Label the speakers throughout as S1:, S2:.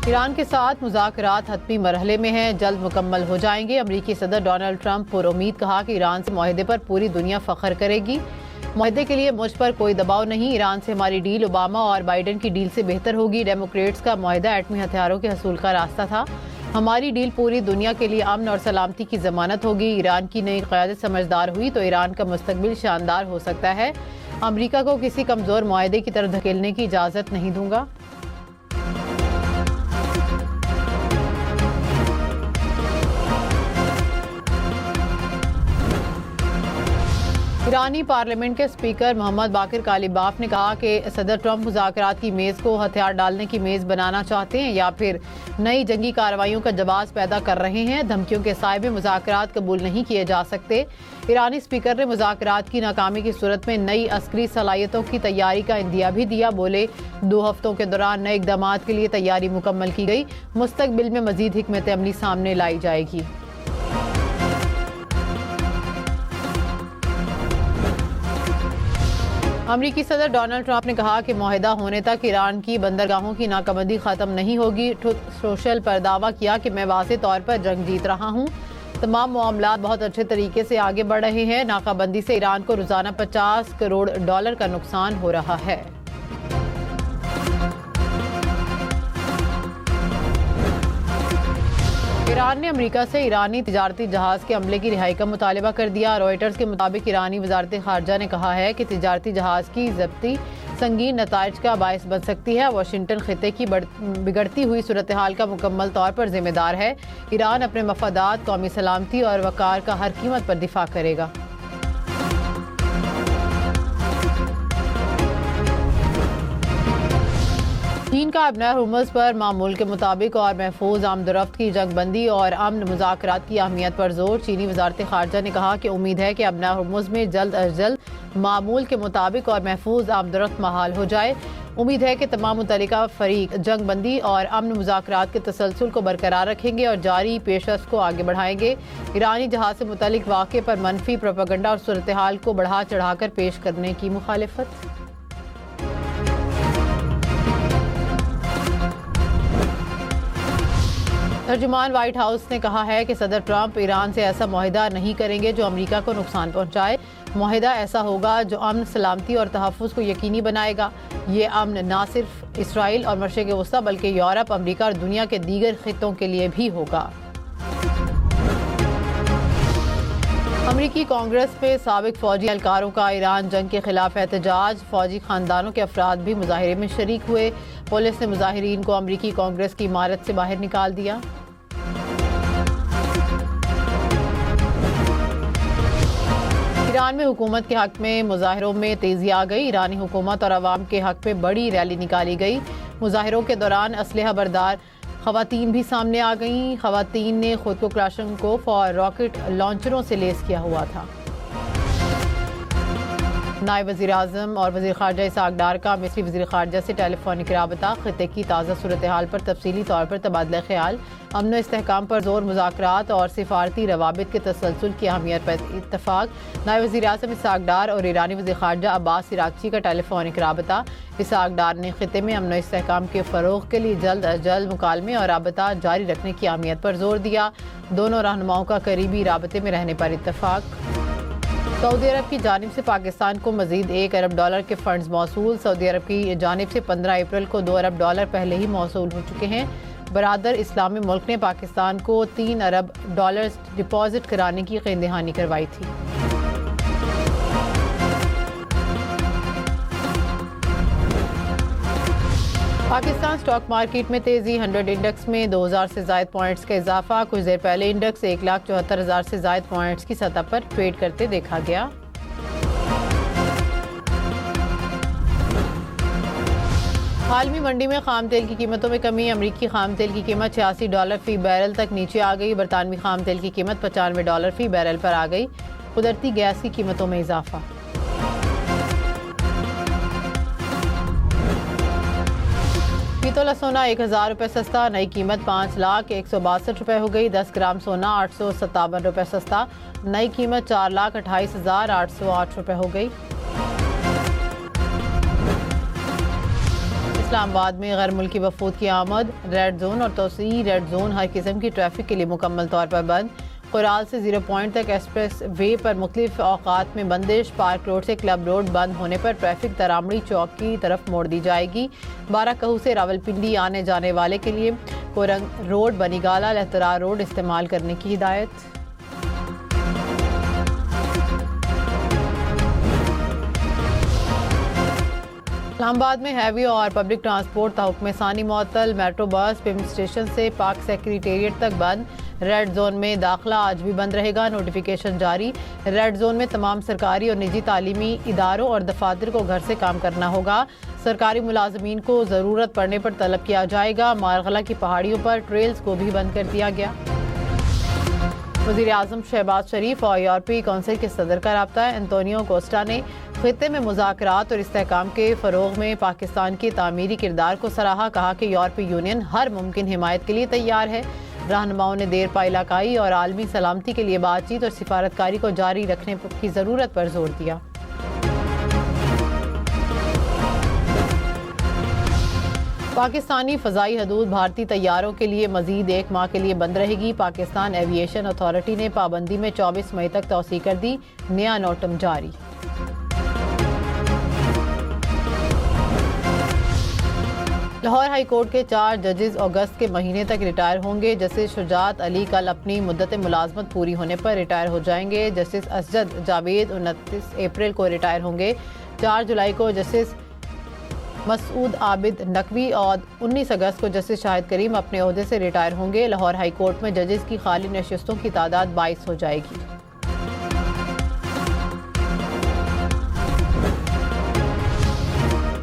S1: Iran के साथ मुज़ाकरात हतमी मरहले में हैं, जल्द मुकम्मल हो जाएंगे। अमरीकी सदर डोनाल्ड ट्रंप पुरुम्मीद कहा कि ईरान से मुआहदे पर पूरी दुनिया फ़ख्र करेगी। मुआहदे के लिए मुझ पर कोई दबाव नहीं। ईरान से हमारी डील ओबामा और बाइडन की डील से बेहतर होगी। डेमोक्रेट्स का मुआहदा एटमी हथियारों के हसूल का रास्ता था। हमारी डील पूरी दुनिया के लिए अमन और सलामती की जमानत होगी। ईरान की नई क़यादत समझदार हुई तो ईरान का मुस्तकबिल शानदार हो सकता है। अमरीका को किसी कमज़ोर मुआहदे की तरफ धकेलने की इजाज़त नहीं दूंगा। ईरानी पार्लियामेंट के स्पीकर मोहम्मद बाकिर कालिबाफ ने कहा कि सदर ट्रंप मुज़ाकरात की मेज़ को हथियार डालने की मेज़ बनाना चाहते हैं या फिर नई जंगी कार्रवाइयों का जवाब पैदा कर रहे हैं। धमकियों के साए में मुज़ाकरात कबूल नहीं किए जा सकते। ईरानी स्पीकर ने मुज़ाकरात की नाकामी की सूरत में नई अस्करी सलाहियतों की तैयारी का इंदिया भी दिया। बोले 2 हफ्तों के दौरान नए इक़दामात के लिए तैयारी मुकम्मल की गई। मुस्तक़बिल में मज़ीद हिकमत अमली सामने लाई जाएगी। अमरीकी सदर डोनाल्ड ट्रंप ने कहा कि मुआहदा होने तक ईरान की बंदरगाहों की नाकाबंदी ख़त्म नहीं होगी। ट्रुथ सोशल पर दावा किया कि मैं वाज़ेह तौर पर जंग जीत रहा हूँ। तमाम मामलात बहुत अच्छे तरीके से आगे बढ़ रहे हैं। नाकाबंदी से ईरान को रोज़ाना $50 करोड़ का नुकसान हो रहा है। ईरान ने अमेरिका से ईरानी तिजारती जहाज़ के अमले की रिहाई का मुतालबा कर दिया। रॉयटर्स के मुताबिक ईरानी वज़ारत ख़ारजा ने कहा है कि तिजारती जहाज़ की ज़ब्ती संगीन नताइज का बायस बन सकती है। वाशिंगटन खिते की बिगड़ती हुई सूरत हाल का मुकम्मल तौर पर जिम्मेदार है। ईरान अपने मफादात, कौमी सलामती और वक़ार का हर कीमत पर दिफा करेगा। चीन का अपना हुर्मुज़ पर मामूल के मुताबिक और महफूज आमदरफ्त की जंगबंदी और अमन मुज़ाकरात की अहमियत पर जोर। चीनी वज़ारत ख़ारजा ने कहा कि उम्मीद है कि अपना हुर्मुज़ में जल्द अज जल्द मामूल के मुताबिक और महफूज आमदरफ्त बहाल हो जाए। उम्मीद है कि तमाम मुतल्लिका फ़रीक जंगबंदी और अमन मुज़ाकरात के तसलसल को बरकरार रखेंगे और जारी पेशरफ्त को आगे बढ़ाएंगे। ईरानी जहाज़ से मुतल्लिक वाक़े पर मनफी प्रोपेगेंडा और सूरत हाल को बढ़ा चढ़ाकर पेश करने की मुखालिफत। तर्जुमान व्हाइट हाउस ने कहा है कि सदर ट्रंप ईरान से ऐसा मुआहदा नहीं करेंगे जो अमेरिका को नुकसान पहुंचाए। मुआहदा ऐसा होगा जो अमन, सलामती और तहफ़्फ़ुज़ को यकीनी बनाएगा। ये अमन ना सिर्फ इसराइल और मशरिक़ वस्ता बल्कि यूरोप, अमेरिका और दुनिया के दीगर खित्तों के लिए भी होगा। अमरीकी कांग्रेस में साबिक फौजी एहलकारों का ईरान जंग के खिलाफ एहतजाज। फौजी खानदानों के अफराद भी मुजाहिरे में शरीक हुए। पुलिस ने मुजाहिरीन को अमरीकी कांग्रेस की इमारत से बाहर निकाल दिया। ईरान में हुकूमत के हक में मुजाहिरों में तेजी आ गई। ईरानी हुकूमत और अवाम के हक में बड़ी रैली निकाली गई। मुजाहिरों के दौरान असलहा बरदार ख़वातीन भी सामने आ गईं। ख़वातीन ने खुद को क्लाशनकोफ और रॉकेट लॉन्चरों से लेस किया हुआ था। नायब वज़ीर आज़म और वज़ीर ख़ारजा इसहाक़ डार का मिस्री वज़ीर ख़ारजा से टेलीफोनिक राबता। ख़ित्ते की ताज़ा सूरत हाल पर तफसीली तौर पर तबादला ख्याल। अमन व इस्तेहकाम पर जोर। मुज़ाकरात और सिफारती रवाबित के तसलसल की अहमियत पर इत्तफ़ाक़। नायब वज़ीर आज़म इसहाक़ डार और ईरानी वज़ीर ख़ारजा अब्बास इराक़ची का टेलीफोनिक राबता। इसहाक़ डार ने ख़ित्ते में अमन व इस्तेहकाम के फ़रोग़ के लिए जल्द अज जल्द मुकालमे और राबता जारी रखने की अहमियत पर जोर दिया। दोनों रहनुमाओं का करीबी राबते में रहने पर इत्तफ़ाक़। सऊदी अरब की जानिब से पाकिस्तान को मज़ीद $1 अरब के फ़ंड्स मौसूल। सऊदी अरब की जानिब से 15 अप्रैल को $2 अरब पहले ही मौसूल हो चुके हैं। बरादर इस्लामी मुल्क ने पाकिस्तान को $3 अरब डिपॉजिट कराने की क़ीमत करवाई थी। पाकिस्तान स्टॉक मार्केट में तेजी। 100 इंडेक्स में 2000 से ज़ायद पॉइंट्स का इजाफा। कुछ देर पहले इंडेक्स 1,74,000 से ज़ायद पॉइंट्स की सतह पर ट्रेड करते देखा गया। आलमी मंडी में खाम तेल की कीमतों में कमी। अमरीकी खाम तेल की कीमत $86 फी बैरल तक नीचे आ गई। बरतानवी खाम तेल की कीमत $95 फी बैरल पर आ गई। कुदरती गैस की कीमतों में इजाफा। तोला सोना $1,000 सस्ता। नई कीमत ₹5,162,000 हो गई। 10 ग्राम सोना ₹857 सस्ता। नई कीमत ₹4,28,808 हो गई। इस्लामाबाद में गैर मुल्की वफूद की आमद, रेड जोन और तोसी रेड जोन हर किस्म की ट्रैफिक के लिए मुकम्मल तौर पर बंद। कुराल से 0 पॉइंट तक एक्सप्रेस वे पर मुख्तलिफ औकात में बंदिश। पार्क रोड से क्लब रोड बंद होने पर ट्रैफिक तरामड़ी चौक की तरफ मोड़ दी जाएगी। 12 कहू से रावलपिंडी आने जाने वाले के लिए कोरंग रोड, बनीगाला, लहतरा रोड इस्तेमाल करने की हिदायत। इस्लामाबाद में हैवी और पब्लिक ट्रांसपोर्ट तहुक्म सानी मअतल। मेट्रो बस पिम स्टेशन से पाक सेक्रेटेरिएट तक बंद। रेड जोन में दाखिला आज भी बंद रहेगा, नोटिफिकेशन जारी। रेड जोन में तमाम सरकारी और निजी तालीमी इदारों और दफातर को घर से काम करना होगा। सरकारी मुलाजमीन को ज़रूरत पड़ने पर तलब किया जाएगा। मारगला की पहाड़ियों पर ट्रेल्स को भी बंद कर दिया गया। वज़ीर आज़म शहबाज शरीफ और यूरोपीय कौंसिल के सदर का रब्ता एंटोनियो कोस्टा ने खित्ते में मुज़ाकरात और इस्तेहकाम के फ़रोग़ में पाकिस्तान के तामीरी किरदार को सराहा। कहा कि यूरोपीय यूनियन हर मुमकिन हिमायत के लिए तैयार है। रहनुमाओं ने देर पा इलाकाई और आलमी सलामती के लिए बातचीत और सिफारतकारी को जारी रखने की ज़रूरत पर जोर दिया। पाकिस्तानी फ़ज़ाई हदूद भारतीय तैयारों के लिए मज़ीद 1 माह के लिए बंद रहेगी। पाकिस्तान एविएशन अथॉरिटी ने पाबंदी में 24 मई तक तौसी कर दी। नया नोटम जारी। लाहौर हाई कोर्ट के 4 जजेस अगस्त के महीने तक रिटायर होंगे। जस्टिस शुजात अली कल अपनी मुद्दत मुलाजमत पूरी होने पर रिटायर हो जाएंगे। जस्टिस असजद जावेद 29 अप्रैल को रिटायर होंगे। 4 जुलाई को जस्टिस मसूद आबिद नकवी और 19 अगस्त को जस्टिस शाहिद करीम अपने ओहदे से रिटायर होंगे। लाहौर हाई कोर्ट में जजेस की खाली नशिस्तों की तादाद 22 हो जाएगी।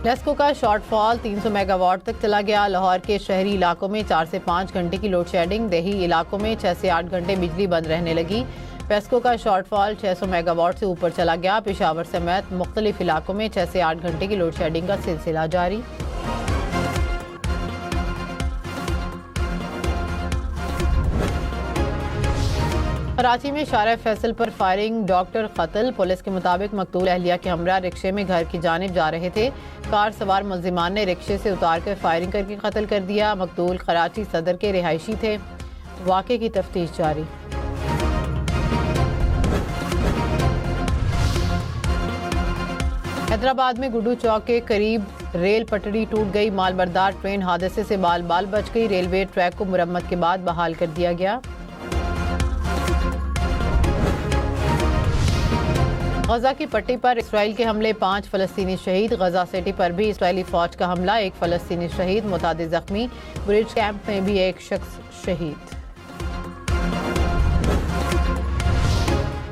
S1: लेस्को का शॉर्टफॉल 300 मेगावाट तक चला गया। लाहौर के शहरी इलाकों में 4 से 5 घंटे की लोड शेडिंग, देही इलाकों में 6 से 8 घंटे बिजली बंद रहने लगी। पेस्को का शॉर्टफॉल 600 मेगावाट से ऊपर चला गया। पेशावर समेत मुख्तलिफ इलाकों में 6 से 8 घंटे की लोड शेडिंग का सिलसिला जारी। कराची में शारा फैसल पर फायरिंग, डॉक्टर कत्ल। पुलिस के मुताबिक मकतूल अहलिया के हमरा रिक्शे में घर की जानिब जा रहे थे। कार सवार मुल्जिमान ने रिक्शे से उतार कर फायरिंग करके कत्ल कर दिया। मकतूल कराची सदर के रिहायशी थे। वाक़े की तफ्तीश जारी। हैदराबाद में गुड्डू चौक के करीब रेल पटड़ी टूट गई। मालबरदार ट्रेन हादसे से बाल बाल बच गई। रेलवे ट्रैक को मुरम्मत के बाद बहाल कर दिया गया। गजा की पट्टी पर इसराइल के हमले, 5 फ़लस्तीनी शहीद। गजा सिटी पर भी इसराइली फौज का हमला, 1 फ़लस्तीनी शहीद, मुतादिद जख्मी। ब्रिज कैंप में भी 1 शख्स शहीद।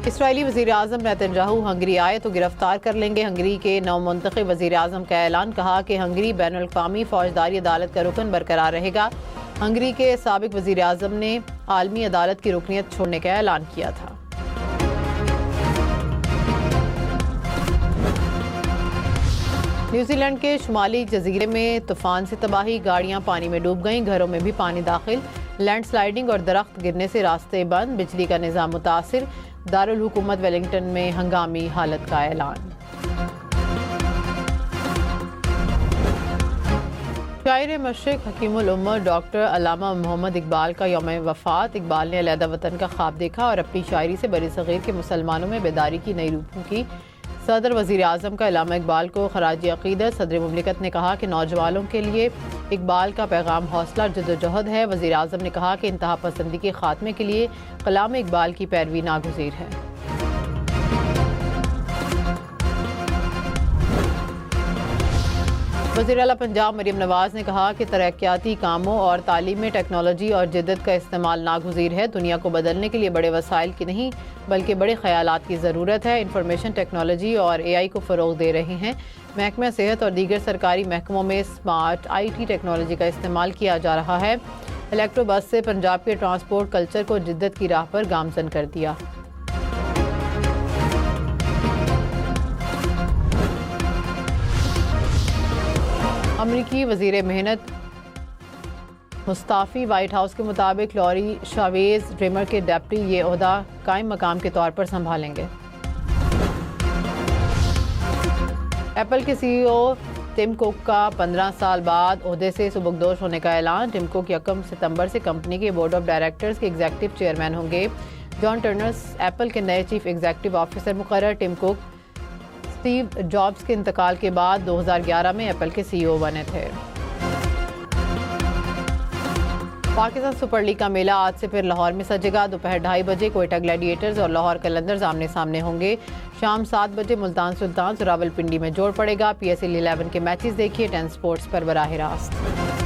S1: इसराइली वज़ीर आज़म नेतन्याहू हंगरी आए तो गिरफ्तार कर लेंगे। हंगरी के नवमुंतखब वज़ीर आज़म का ऐलान। कहा कि हंगरी बैनुल अक़वामी फौजदारी अदालत का रुकन बरकरार रहेगा। हंगरी के साबिक वज़ीर आज़म ने आलमी अदालत की रुकनियत छोड़ने का ऐलान किया था। न्यूजीलैंड के शुमाली जजीरे में तूफान से तबाही, गाड़ियां पानी में डूब गईं, घरों में भी पानी दाखिल। लैंडस्लाइडिंग और दरख्त गिरने से रास्ते बंद, बिजली का निज़ाम मुतासिर। दारुल हुकूमत वेलिंगटन में हंगामी हालत का ऐलान। शायर मशरिक हकीमुल उम्मत डॉक्टर अल्लामा मोहम्मद इकबाल का यौम वफ़ात। इकबाल ने अलहदा वतन का ख्वाब देखा और अपनी शायरी से बरी सग़ीर के मुसलमानों में बेदारी की नई रूह फूंकी। सदर वज़ीर आज़म का अल्लामा इकबाल को खराज अक़ीदत। सदर मुमलिकत ने कहा कि नौजवानों के लिए इकबाल का पैगाम हौसला और जद्दोजहद है। वज़ीर आज़म ने कहा कि इंतहा पसंदी के खात्मे के लिए कलाम इकबाल की पैरवी नागुज़ीर है। वज़ीर आला पंजाब मरीम नवाज़ ने कहा कि तरक्याती कामों और तालीम में टेक्नोलॉजी और जिद्दत का इस्तेमाल नागुज़ीर है। दुनिया को बदलने के लिए बड़े वसाइल की नहीं बल्कि बड़े ख्यालात की ज़रूरत है। इंफॉर्मेशन टेक्नोलॉजी और AI को फ़रोग़ दे रहे हैं। महकमा सेहत और दीगर सरकारी महकमों में स्मार्ट IT टेक्नोलॉजी का इस्तेमाल किया जा रहा है। इलेक्ट्रो बस से पंजाब के ट्रांसपोर्ट कल्चर को जिद्दत की राह पर गामज़न कर दिया। अमरीकी वज़ीर मेहनत मुस्ताफ़ी वाइट हाउस के मुताबिक लॉरी शावेज ड्रेमर के डेप्टी ये ओहदा कायम मकाम के तौर पर संभालेंगे। एप्पल के CEO टिम कुक का 15 साल बाद ओहदे से सुबुकदोश होने का ऐलान। टिम कुक 1 सितंबर से कंपनी के बोर्ड ऑफ डायरेक्टर्स के एग्जीक्यूटिव चेयरमैन होंगे। जॉन टर्नर्स एप्पल के नए चीफ एग्जीक्यूटिव ऑफिसर मुकर्रर। टिम कुक स्टीव जॉब्स के इंतकाल के बाद 2011 में एप्पल के CEO बने थे। पाकिस्तान सुपर लीग का मेला आज से फिर लाहौर में सजेगा। दोपहर 2:30 बजे कोयटा ग्लैडिएटर्स और लाहौर कलंदर्स आमने सामने होंगे। शाम 7 बजे मुल्तान सुल्तान और रावलपिंडी में जोड़ पड़ेगा। PSL 11 के मैचेस देखिए 10 स्पोर्ट्स पर बराह रास्त।